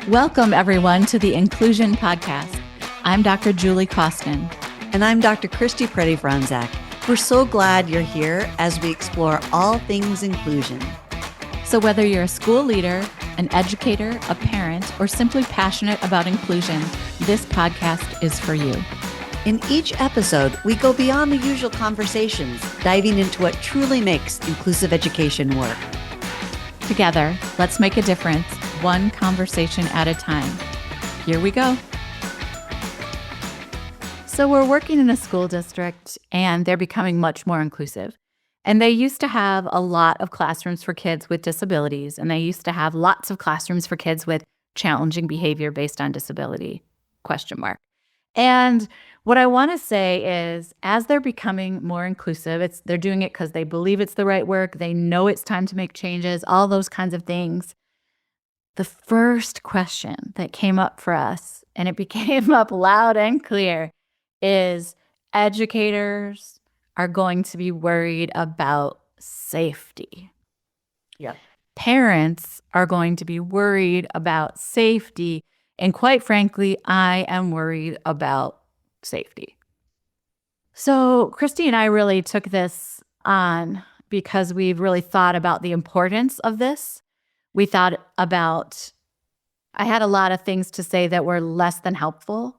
Welcome, everyone, to the Inclusion Podcast. I'm Dr. Julie Costin. And I'm Dr. Christy Preddy-Franzak. We're so glad you're here as we explore all things inclusion. So whether you're a school leader, an educator, a parent, or simply passionate about inclusion, this podcast is for you. In each episode, we go beyond the usual conversations, diving into what truly makes inclusive education work. Together, let's make a difference, one conversation at a time. Here we go. So we're working in a school district and they're becoming much more inclusive. And they used to have a lot of classrooms for kids with disabilities, and they used to have lots of classrooms for kids with challenging behavior based on disability, ? And what I want to say is, as they're becoming more inclusive, they're doing it because they believe it's the right work, they know it's time to make changes, all those kinds of things. The first question that came up for us, and it became up loud and clear, is educators are going to be worried about safety. Yeah. Parents are going to be worried about safety. And quite frankly, I am worried about safety. So Christy and I really took this on because we've really thought about the importance of this. We thought about, I had a lot of things to say that were less than helpful.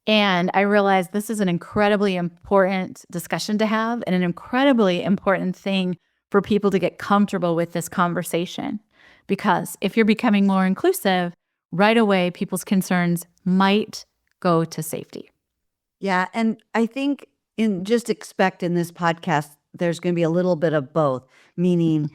And I realized this is an incredibly important discussion to have and an incredibly important thing for people to get comfortable with this conversation. Because if you're becoming more inclusive, right away, people's concerns might go to safety. Yeah, and I think just expect in this podcast, there's going to be a little bit of both, meaning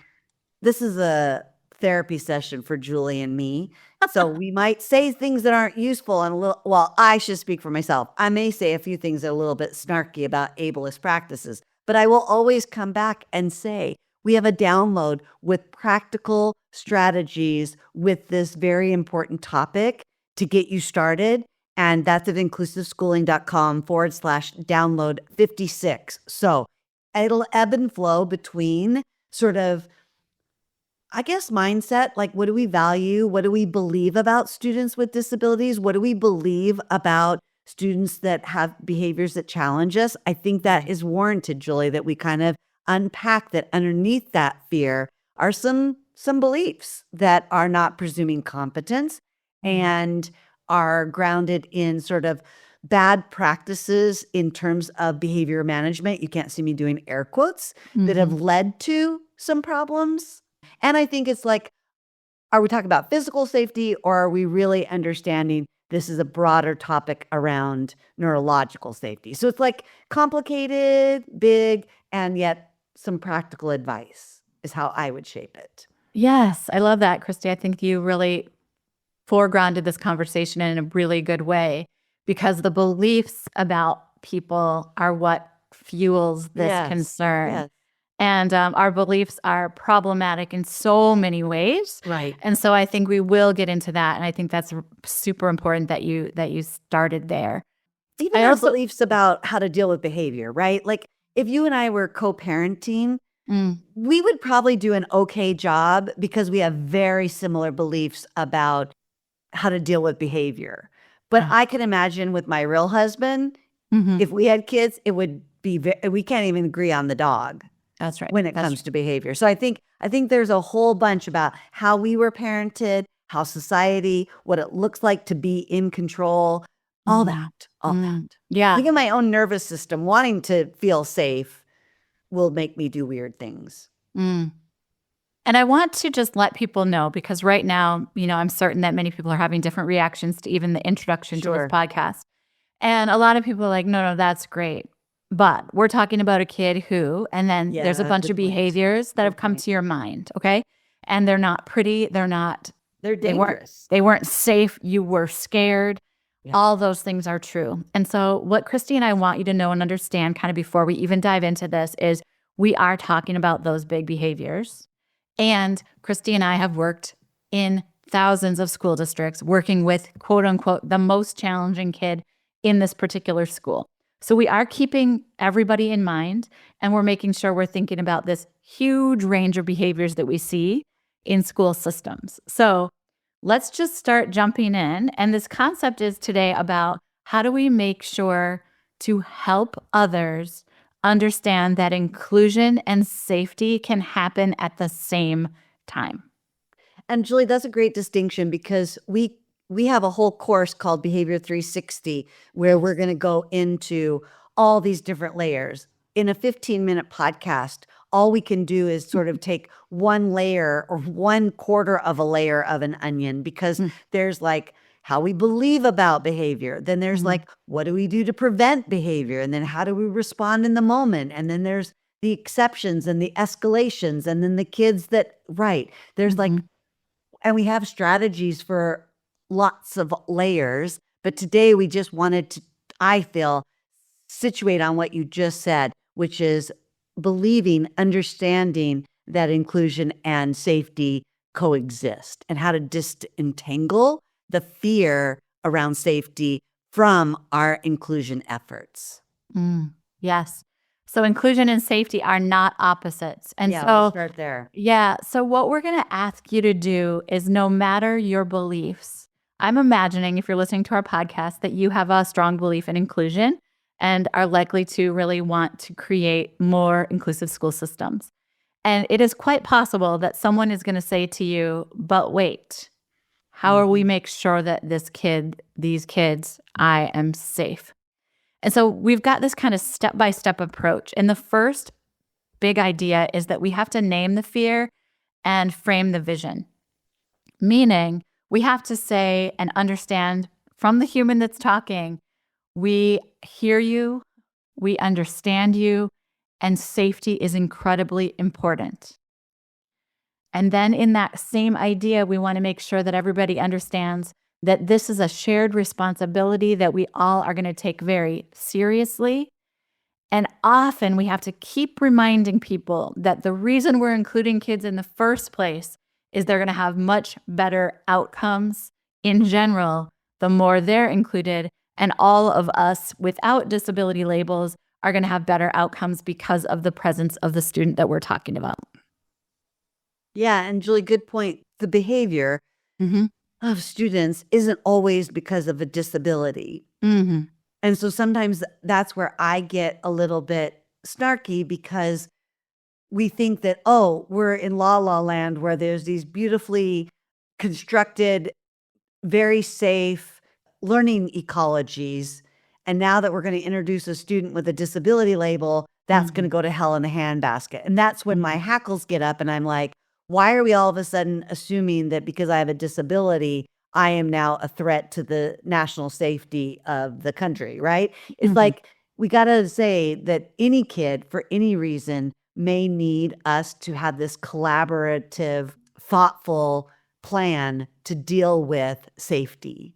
this is a therapy session for Julie and me. So we might say things that aren't useful and I should speak for myself. I may say a few things that are a little bit snarky about ableist practices, but I will always come back and say, we have a download with practical strategies with this very important topic to get you started. And that's at inclusiveschooling.com/download 56. So it'll ebb and flow between sort of, I guess, mindset, like what do we value? What do we believe about students with disabilities? What do we believe about students that have behaviors that challenge us? I think that is warranted, Julie, that we kind of unpack that underneath that fear are some beliefs that are not presuming competence and are grounded in sort of bad practices in terms of behavior management. You can't see me doing air quotes that have led to some problems. And I think it's like, are we talking about physical safety, or are we really understanding this is a broader topic around neurological safety? So it's like complicated, big, and yet some practical advice is how I would shape it. Yes, I love that, Christy. I think you really foregrounded this conversation in a really good way, because the beliefs about people are what fuels this concern. Yes. And our beliefs are problematic in so many ways. Right. And so I think we will get into that. And I think that's super important that you started there. Even our beliefs about how to deal with behavior, right? Like if you and I were co-parenting, we would probably do an okay job because we have very similar beliefs about how to deal with behavior. But I can imagine with my real husband, if we had kids, it would be, we can't even agree on the dog. That's right. When it comes to behavior. So I think there's a whole bunch about how we were parented, how society, what it looks like to be in control, all that. Yeah. Even my own nervous system wanting to feel safe will make me do weird things. And I want to just let people know, because right now, I'm certain that many people are having different reactions to even the introduction to this podcast. And a lot of people are like, no, that's great. But we're talking about a kid who, and then there's a bunch of behaviors that have come to your mind, okay? And they're not pretty. They're dangerous. They weren't safe. You were scared. Yeah. All those things are true. And so what Christy and I want you to know and understand kind of before we even dive into this is we are talking about those big behaviors. And Christy and I have worked in thousands of school districts working with, quote unquote, the most challenging kid in this particular school. So we are keeping everybody in mind, and we're making sure we're thinking about this huge range of behaviors that we see in school systems. So let's just start jumping in. And this concept is today about how do we make sure to help others understand that inclusion and safety can happen at the same time. And Julie, that's a great distinction because we have a whole course called Behavior 360 where we're going to go into all these different layers. In a 15-minute podcast, all we can do is sort of take one layer or one quarter of a layer of an onion because there's like how we believe about behavior. Then there's like, what do we do to prevent behavior? And then how do we respond in the moment? And then there's the exceptions and the escalations. And then the kids that, right. There's like, and we have strategies for lots of layers. But today we just wanted to, I feel, situate on what you just said, which is believing, understanding that inclusion and safety coexist and how to disentangle the fear around safety from our inclusion efforts. Yes. So inclusion and safety are not opposites. And Yeah, so we'll start there. Yeah. So what we're going to ask you to do is no matter your beliefs, I'm imagining if you're listening to our podcast that you have a strong belief in inclusion and are likely to really want to create more inclusive school systems. And it is quite possible that someone is going to say to you, but wait, how are we make sure that these kids, I am safe? And so we've got this kind of step-by-step approach. And the first big idea is that we have to name the fear and frame the vision. Meaning, we have to say and understand from the human that's talking, we hear you, we understand you, and safety is incredibly important. And then in that same idea, we want to make sure that everybody understands that this is a shared responsibility that we all are going to take very seriously. And often we have to keep reminding people that the reason we're including kids in the first place is they're going to have much better outcomes in general the more they're included. And all of us without disability labels are going to have better outcomes because of the presence of the student that we're talking about. Yeah, and Julie, good point. The behavior of students isn't always because of a disability. And so sometimes that's where I get a little bit snarky because we think that, oh, we're in La La Land where there's these beautifully constructed, very safe learning ecologies. And now that we're going to introduce a student with a disability label, that's going to go to hell in a handbasket. And that's when my hackles get up and I'm like, why are we all of a sudden assuming that because I have a disability, I am now a threat to the national safety of the country, right? It's like, we got to say that any kid for any reason may need us to have this collaborative, thoughtful plan to deal with safety.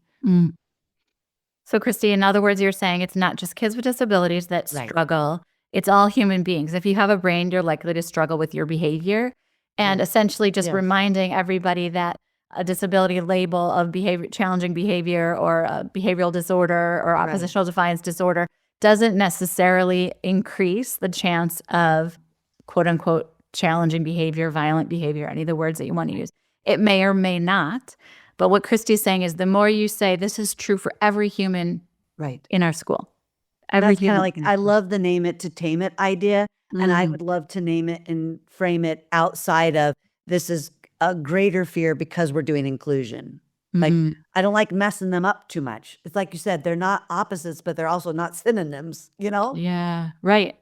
So, Christy, in other words, you're saying it's not just kids with disabilities that struggle. It's all human beings. If you have a brain, you're likely to struggle with your behavior. And essentially just reminding everybody that a disability label of challenging behavior or a behavioral disorder or oppositional defiance disorder doesn't necessarily increase the chance of quote unquote challenging behavior, violent behavior, any of the words that you want to use. It may or may not. But what Christy's saying is the more you say this is true for every human in our school. That's kind of like, I love the name it to tame it idea. And I would love to name it and frame it outside of this is a greater fear because we're doing inclusion. Like, I don't like messing them up too much. It's like you said, they're not opposites, but they're also not synonyms, you know? Yeah, right.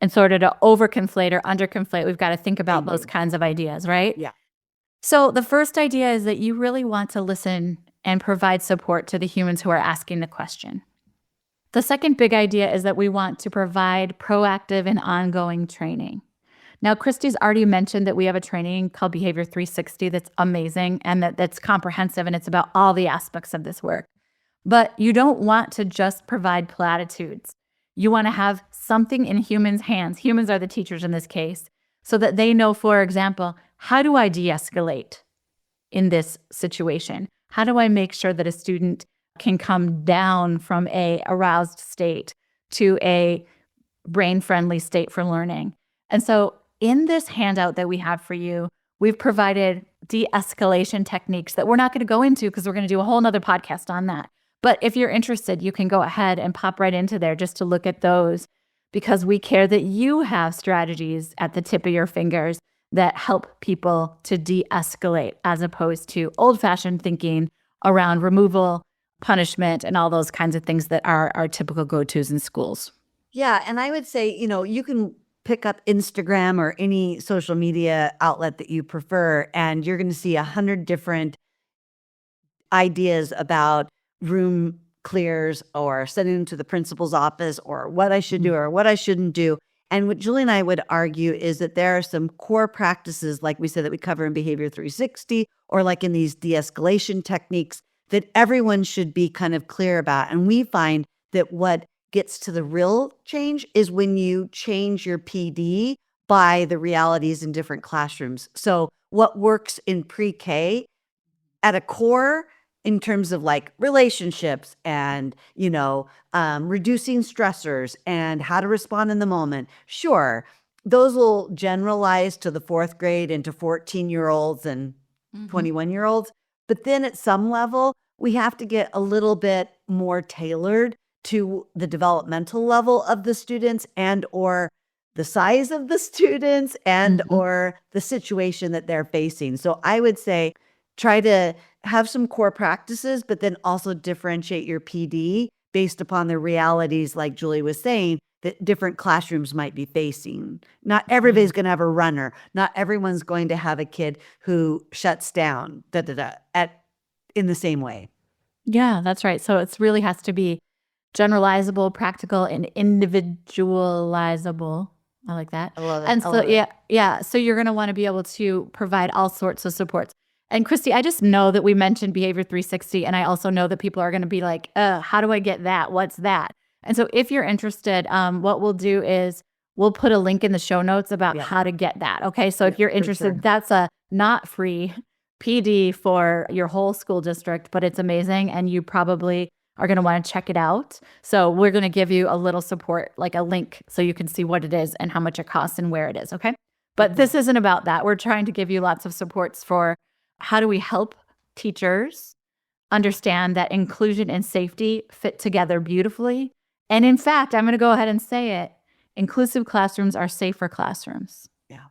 And sort of to overconflate or underconflate, we've got to think about those kinds of ideas, right? Yeah. So the first idea is that you really want to listen and provide support to the humans who are asking the question. The second big idea is that we want to provide proactive and ongoing training. Now, Christy's already mentioned that we have a training called Behavior 360 that's amazing and that's comprehensive, and it's about all the aspects of this work. But you don't want to just provide platitudes. You want to have something in humans' hands. Humans are the teachers in this case, so that they know, for example, how do I de-escalate in this situation? How do I make sure that a student can come down from a aroused state to a brain-friendly state for learning? And so in this handout that we have for you, We've provided de-escalation techniques that we're not going to go into because we're going to do a whole nother podcast on that. But if you're interested, you can go ahead and pop right into there just to look at those, because we care that you have strategies at the tip of your fingers that help people to de-escalate, as opposed to old-fashioned thinking around removal, punishment, and all those kinds of things that are our typical go-tos in schools. Yeah. And I would say, you can pick up Instagram or any social media outlet that you prefer, and you're going to see 100 different ideas about room clears or sending them to the principal's office, or what I should do or what I shouldn't do. And what Julie and I would argue is that there are some core practices, like we said, that we cover in Behavior 360, or like in these de-escalation techniques, that everyone should be kind of clear about. And we find that what gets to the real change is when you change your PD by the realities in different classrooms. So what works in pre-K at a core in terms of like relationships and, reducing stressors and how to respond in the moment. Sure, those will generalize to the fourth grade and to 14-year-olds and 21-year-olds. But then at some level, we have to get a little bit more tailored to the developmental level of the students, and or the size of the students, and or the situation that they're facing. So I would say try to have some core practices, but then also differentiate your PD based upon the realities, like Julie was saying, that different classrooms might be facing. Not everybody's going to have a runner. Not everyone's going to have a kid who shuts down in the same way. Yeah, that's right. So it really has to be generalizable, practical, and individualizable. I like that. I love it. And so, yeah. So you're going to want to be able to provide all sorts of supports. And Christy, I just know that we mentioned Behavior 360, and I also know that people are going to be like, how do I get that? What's that? And so if you're interested, what we'll do is we'll put a link in the show notes about how to get that. Okay. So if you're interested, that's a not free PD for your whole school district, but it's amazing. And you probably are going to want to check it out. So we're going to give you a little support, like a link, so you can see what it is and how much it costs and where it is. Okay. But this isn't about that. We're trying to give you lots of supports for how do we help teachers understand that inclusion and safety fit together beautifully. And in fact, I'm going to go ahead and say it. Inclusive classrooms are safer classrooms. Yeah.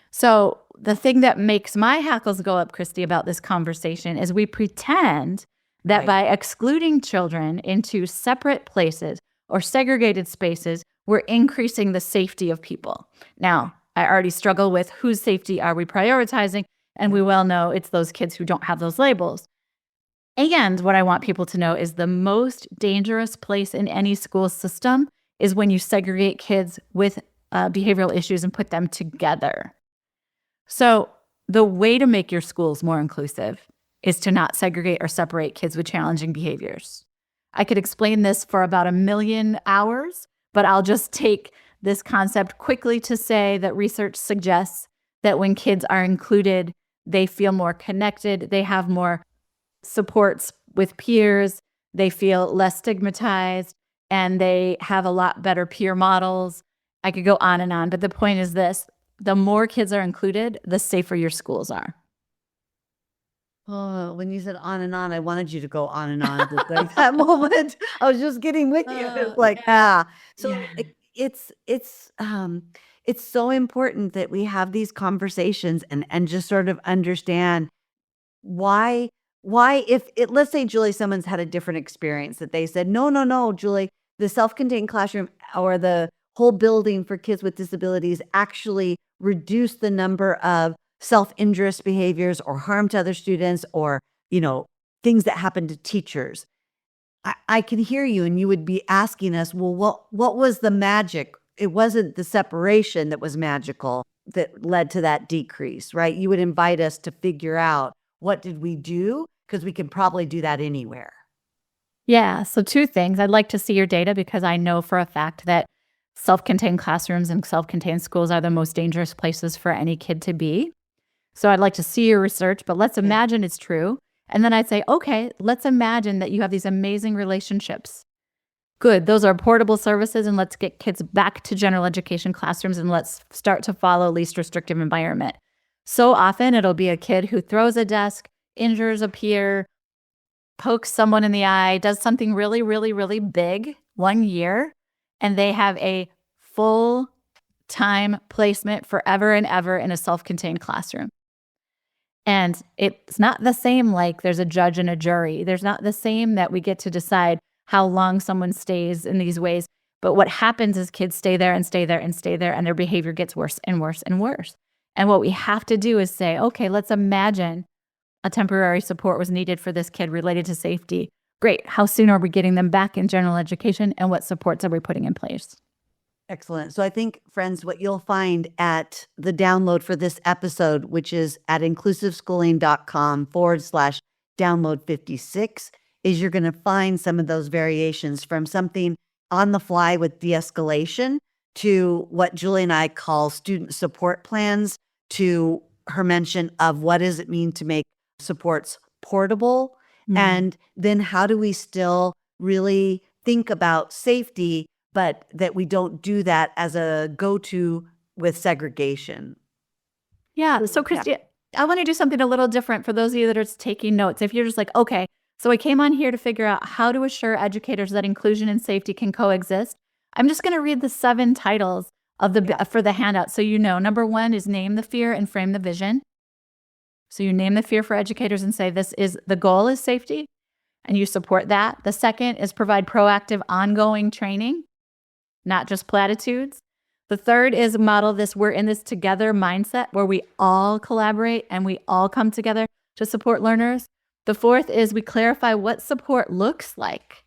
So the thing that makes my hackles go up, Christy, about this conversation is we pretend that by excluding children into separate places or segregated spaces, we're increasing the safety of people. Now, I already struggle with whose safety are we prioritizing? And we well know it's those kids who don't have those labels. And what I want people to know is the most dangerous place in any school system is when you segregate kids with behavioral issues and put them together. So the way to make your schools more inclusive is to not segregate or separate kids with challenging behaviors. I could explain this for about 1,000,000 hours, but I'll just take this concept quickly to say that research suggests that when kids are included, they feel more connected, they have more supports with peers, they feel less stigmatized, and they have a lot better peer models. I could go on and on, but the point is this: the more kids are included, the safer your schools are. Oh, when you said on and on, I wanted you to go on and on. Like that moment, I was just getting with you. It's like, So it's so important that we have these conversations and just sort of understand why if it, let's say, Julie, someone's had a different experience, that they said, no, Julie, the self-contained classroom or the whole building for kids with disabilities actually reduced the number of self-injurious behaviors or harm to other students, or, things that happen to teachers. I can hear you, and you would be asking us, well, what was the magic? It wasn't the separation that was magical that led to that decrease, right? You would invite us to figure out, what did we do? Because we can probably do that anywhere. Yeah. So 2 things. I'd like to see your data, because I know for a fact that self-contained classrooms and self-contained schools are the most dangerous places for any kid to be. So I'd like to see your research, but let's imagine it's true. And then I'd say, okay, let's imagine that you have these amazing relationships. Good. Those are portable services, and let's get kids back to general education classrooms, and let's start to follow least restrictive environment. So often it'll be a kid who throws a desk, injures a peer, pokes someone in the eye, does something really, really, really big one year, and they have a full-time placement forever and ever in a self-contained classroom. And it's not the same like there's a judge and a jury. There's not the same that we get to decide how long someone stays in these ways. But what happens is kids stay there and stay there and stay there, and their behavior gets worse and worse and worse. And what we have to do is say, okay, let's imagine a temporary support was needed for this kid related to safety. Great. How soon are we getting them back in general education, and what supports are we putting in place? Excellent. So I think, friends, what you'll find at the download for this episode, which is at inclusiveschooling.com/download 56, is you're going to find some of those variations from something on the fly with de-escalation to what Julie and I call student support plans, to her mention of what does it mean to make supports portable, and then how do we still really think about safety, but that we don't do that as a go-to with segregation. Yeah. So, Christy, I want to do something a little different for those of you that are just taking notes. If you're just like, okay, so I came on here to figure out how to assure educators that inclusion and safety can coexist. I'm just going to read the 7 titles of for the handout. So, number 1 is name the fear and frame the vision. So you name the fear for educators and say, the goal is safety, and you support that. The second is provide proactive ongoing training, not just platitudes. The third is model this we're in this together mindset where we all collaborate and we all come together to support learners. The fourth is we clarify what support looks like.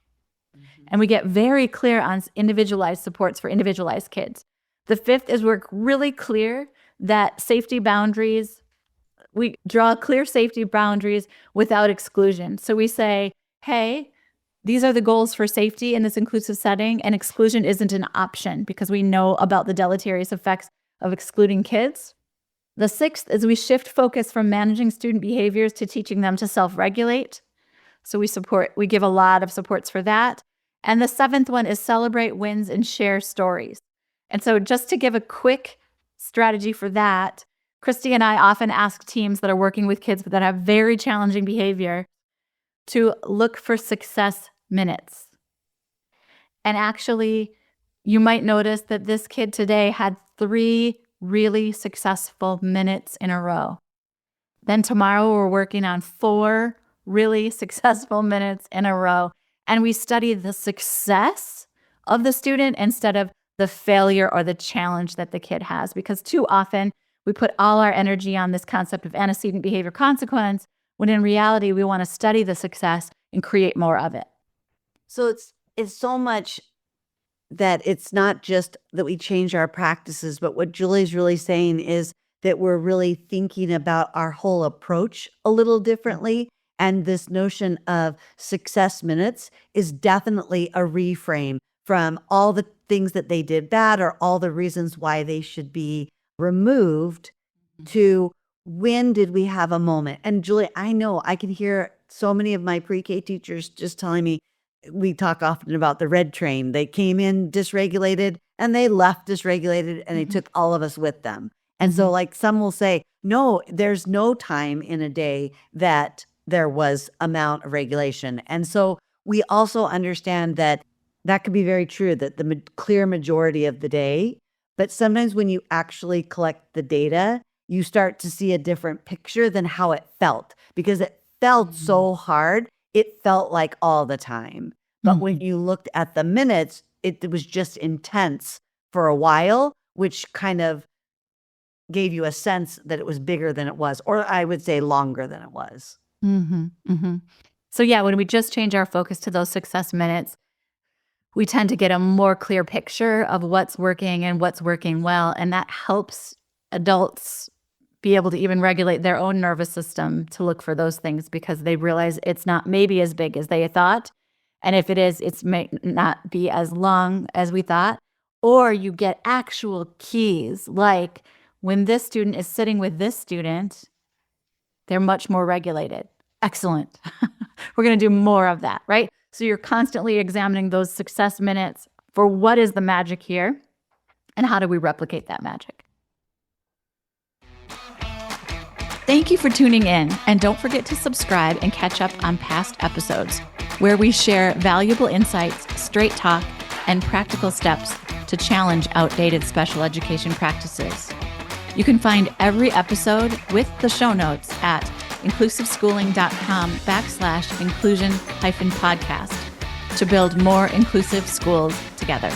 And we get very clear on individualized supports for individualized kids. The fifth is we're really clear that safety boundaries, we draw clear safety boundaries without exclusion. So we say, hey, these are the goals for safety in this inclusive setting, and exclusion isn't an option because we know about the deleterious effects of excluding kids. The sixth is we shift focus from managing student behaviors to teaching them to self-regulate. So we give a lot of supports for that. And the seventh one is celebrate wins and share stories. And so just to give a quick strategy for that, Christy and I often ask teams that are working with kids that have very challenging behavior to look for success minutes. And actually, you might notice that this kid today had 3 really successful minutes in a row. Then tomorrow we're working on 4 really successful minutes in a row. And we study the success of the student instead of the failure or the challenge that the kid has. Because too often we put all our energy on this concept of antecedent behavior consequence, when in reality we want to study the success and create more of it. So it's so much that it's not just that we change our practices, but what Julie's really saying is that we're really thinking about our whole approach a little differently. And this notion of success minutes is definitely a reframe from all the things that they did bad or all the reasons why they should be removed to when did we have a moment? And Julie, I know I can hear so many of my pre-K teachers just telling me, we talk often about the red train. They came in dysregulated and they left dysregulated and they took all of us with them. And so like some will say, no, there's no time in a day that there was amount of regulation. And so we also understand that that could be very true, that the clear majority of the day, but sometimes when you actually collect the data, you start to see a different picture than how it felt, because it felt so hard. It felt like all the time. But when you looked at the minutes, it was just intense for a while, which kind of gave you a sense that it was bigger than it was, or I would say longer than it was. So yeah, when we just change our focus to those success minutes, we tend to get a more clear picture of what's working and what's working well. And that helps adults be able to even regulate their own nervous system to look for those things, because they realize it's not maybe as big as they thought. And if it is, it may not be as long as we thought. Or you get actual keys, like when this student is sitting with this student, they're much more regulated. Excellent. We're going to do more of that, right? So you're constantly examining those success minutes for what is the magic here and how do we replicate that magic? Thank you for tuning in, and don't forget to subscribe and catch up on past episodes where we share valuable insights, straight talk, and practical steps to challenge outdated special education practices. You can find every episode with the show notes at inclusiveschooling.com/inclusion-podcast to build more inclusive schools together.